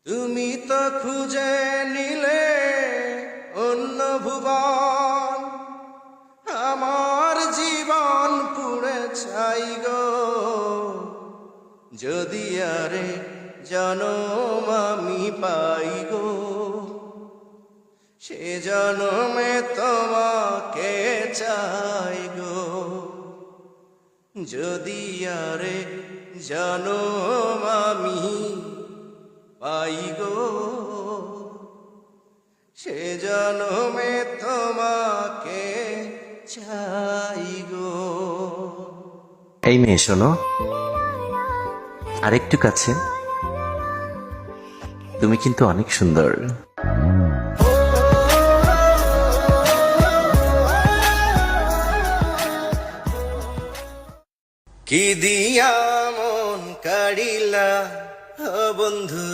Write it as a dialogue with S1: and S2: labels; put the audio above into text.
S1: তুমি তো খুঁজে নিলে অন্য ভুবন, আমার জীবন পুড়ে ছাই গো। যদি আরে জনম আমি পাই গো, সে জনমে তোমাকে চাই গো। যদি আরে জনম আমি পাই গো, সে জনমে তোমাকে চাই গো।
S2: এই মেয়ে শোনো, আরেকটু কাছে। তুমি কিন্তু অনেক সুন্দর।
S1: কি দিয়া মন কাড়িলা ও বন্ধু